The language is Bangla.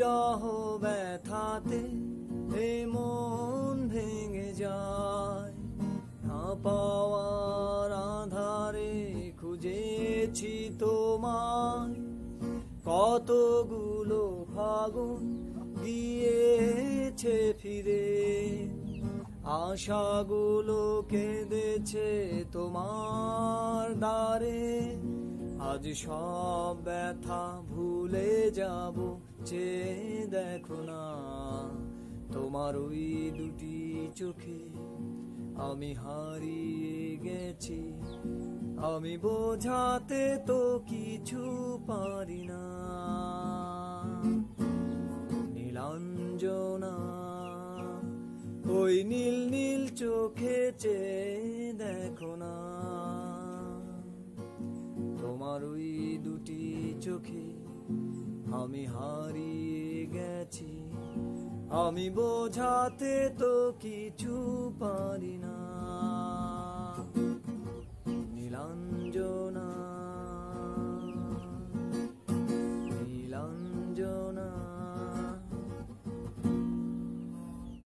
বিরহ ব্যথাতে এ মন ভেঙে যায়। না পাওয়ার আধারে খুঁজেছি তোমায়, কতগুলো ফাগুন গিয়েছে ফিরে, আশাগুলো কেঁদেছে তোমার দ্বারে। আজ সব ব্যথা ভুলে যাব, চেয়ে দেখো না তোমার ওই দুটি চোখে আমি হারিয়ে গেছি। আমি বোঝাতে তো কিছু পারি না। নীলাঞ্জনা ওই নীল নীল চোখে চেয়ে দেখো না, তোমার ওই দুটি চোখে আমি হারিয়ে গেছি। আমি বোঝাতে তো কিছু পারি না।